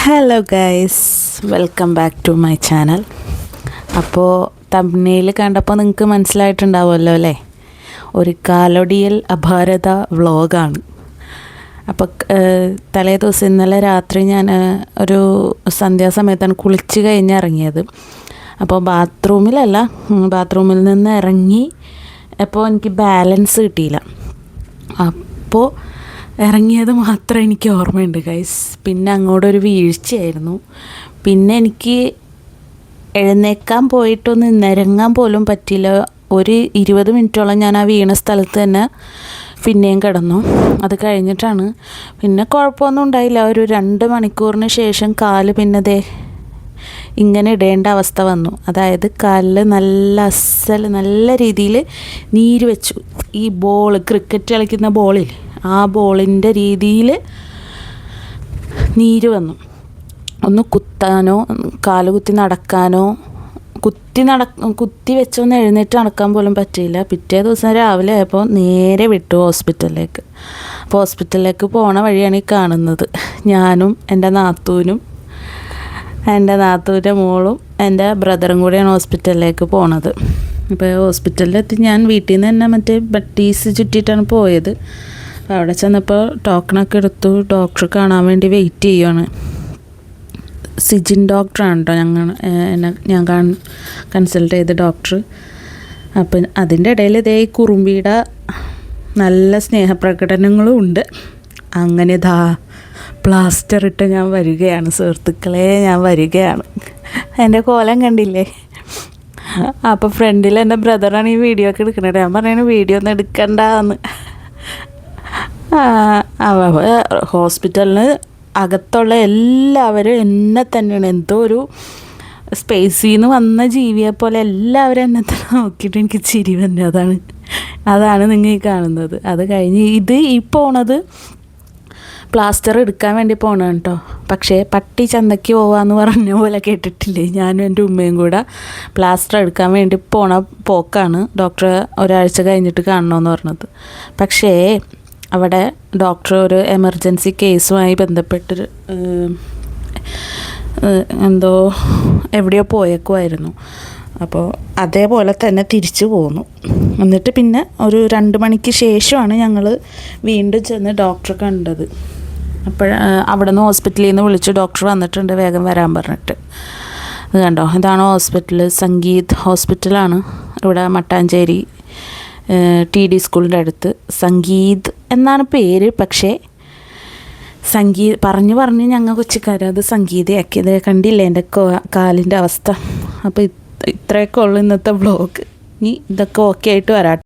Hello guys, welcome back to my channel. അപ്പോൾ thumbnail കണ്ടപ്പോൾ നിങ്ങൾക്ക് മനസ്സിലായിട്ടുണ്ടാവുമല്ലോ അല്ലേ, ഒരു കാലൊടിയൽ അപാരത വ്ളോഗാണ്. അപ്പോൾ തലേ ദിവസം ഇന്നലെ രാത്രി ഞാൻ ഒരു സന്ധ്യാസമയത്താണ് കുളിച്ച് കഴിഞ്ഞിറങ്ങിയത്. അപ്പോൾ ബാത്റൂമിൽ നിന്ന് ഇറങ്ങി അപ്പോൾ എനിക്ക് ബാലൻസ് കിട്ടിയില്ല. അപ്പോൾ ഇറങ്ങിയത് മാത്രം എനിക്ക് ഓർമ്മയുണ്ട് ഗൈസ്. പിന്നെ അങ്ങോട്ടൊരു വീഴ്ചയായിരുന്നു. പിന്നെ എനിക്ക് എഴുന്നേക്കാൻ പോയിട്ടൊന്ന് നിരങ്ങാൻ പോലും പറ്റിയില്ല. ഒരു 20 മിനിറ്റോളം ഞാൻ ആ വീണ സ്ഥലത്ത് തന്നെ പിന്നെയും കിടന്നു. അത് കഴിഞ്ഞിട്ടാണ് പിന്നെ കുഴപ്പമൊന്നും ഉണ്ടായില്ല. ഒരു 2 മണിക്കൂറിന് ശേഷം കാല് പിന്നെ ഇങ്ങനെ ഇടേണ്ട അവസ്ഥ വന്നു. അതായത് കാലിൽ നല്ല രീതിയിൽ നീര് വെച്ചു. ഈ ക്രിക്കറ്റ് കളിക്കുന്ന ബോളിൽ ആ ബോളിൻ്റെ രീതിയിൽ നീര് വന്നു. ഒന്ന് കുത്താനോ കാല് കുത്തി നടക്കാനോ കുത്തി വെച്ചൊന്ന് എഴുന്നേറ്റ് നടക്കാൻ പോലും പറ്റിയില്ല. പിറ്റേ ദിവസം രാവിലെ ആയപ്പോൾ നേരെ വിട്ടു ഹോസ്പിറ്റലിലേക്ക്. അപ്പോൾ ഹോസ്പിറ്റലിലേക്ക് പോണ വഴിയാണ് ഈ കാണുന്നത്. ഞാനും എൻ്റെ നാത്തൂൻ്റെ മോളും എൻ്റെ ബ്രദറും കൂടിയാണ് ഹോസ്പിറ്റലിലേക്ക് പോണത്. അപ്പോൾ ഹോസ്പിറ്റലിലെത്തി ഞാൻ വീട്ടിൽ നിന്ന് തന്നെ മറ്റേ ബട്ടീസ് ചുറ്റിയിട്ടാണ് പോയത്. അപ്പോൾ അവിടെ ചെന്നപ്പോൾ ടോക്കണൊക്കെ എടുത്തു. ഡോക്ടറെ കാണാൻ വേണ്ടി വെയിറ്റ് ചെയ്യുകയാണ്. സിജിൻ ഡോക്ടറാണ് കേട്ടോ ഞാൻ കൺസൾട്ട് ചെയ്ത ഡോക്ടർ. അപ്പം അതിൻ്റെ ഇടയിൽ ഈ കുറുമ്പിയുടെ നല്ല സ്നേഹപ്രകടനങ്ങളും ഉണ്ട്. അങ്ങനെ പ്ലാസ്റ്റർ ഇട്ട് ഞാൻ വരികയാണ് സുഹൃത്തുക്കളെ, ഞാൻ വരികയാണ്. എൻ്റെ കോലം കണ്ടില്ലേ? അപ്പോൾ ഫ്രണ്ടിൽ എൻ്റെ ബ്രദറാണ് ഈ വീഡിയോ ഒക്കെ എടുക്കുന്നത്. ഞാൻ പറയുന്നത് വീഡിയോ ഒന്നും എടുക്കണ്ടെന്ന്. ഹോസ്പിറ്റലിന് അകത്തുള്ള എല്ലാവരും എന്നെ തന്നെയാണ് എന്തോ ഒരു സ്പേസിൽ നിന്ന് വന്ന ജീവിയെ പോലെ എല്ലാവരും എന്നെ തന്നെ നോക്കിയിട്ട് എനിക്ക് ചിരി വന്നു. അതാണ് നിങ്ങൾ ഈ കാണുന്നത്. അത് കഴിഞ്ഞ് ഈ പോണത് പ്ലാസ്റ്റർ എടുക്കാൻ വേണ്ടി പോകണം കേട്ടോ. പക്ഷേ പട്ടി ചന്തയ്ക്ക് പോവാന്ന് പറഞ്ഞ പോലെ കേട്ടിട്ടില്ലേ? ഞാനും എൻ്റെ ഉമ്മയും കൂടെ പ്ലാസ്റ്റർ എടുക്കാൻ വേണ്ടി പോക്കാണ്. ഡോക്ടറെ ഒരാഴ്ച കഴിഞ്ഞിട്ട് കാണണമെന്ന് പറഞ്ഞത്. പക്ഷേ അവിടെ ഡോക്ടർ ഒരു എമർജൻസി കേസുമായി ബന്ധപ്പെട്ട് എവിടെയോ പോയേക്കുമായിരുന്നു. അപ്പോൾ അതേപോലെ തന്നെ തിരിച്ചു പോന്നു. എന്നിട്ട് പിന്നെ ഒരു 2 മണിക്ക് ശേഷമാണ് ഞങ്ങൾ വീണ്ടും ചെന്ന് ഡോക്ടറെ കണ്ടത്. അവിടെ നിന്ന് ഹോസ്പിറ്റലിൽ നിന്ന് വിളിച്ച് ഡോക്ടർ വന്നിട്ടുണ്ട്, വേഗം വരാൻ പറഞ്ഞിട്ട്. അത് കണ്ടോ, ഇതാണ് ഹോസ്പിറ്റൽ. സംഗീത് ഹോസ്പിറ്റലാണ് ഇവിടെ മട്ടാഞ്ചേരി TD സ്കൂളിൻ്റെ അടുത്ത്. സംഗീത് എന്നാണ് പേര്. പക്ഷേ പറഞ്ഞ് ഞങ്ങൾ കൊച്ചിക്കാരത് സംഗീതയാക്കിയത്. കണ്ടില്ലേ എൻ്റെ കാലിൻ്റെ അവസ്ഥ? അപ്പോൾ ഇത്രയൊക്കെ ഉള്ളൂ ഇന്നത്തെ വ്ളോഗ്. ഇനി ഇതൊക്കെ ഓക്കെ ആയിട്ട് വരാം.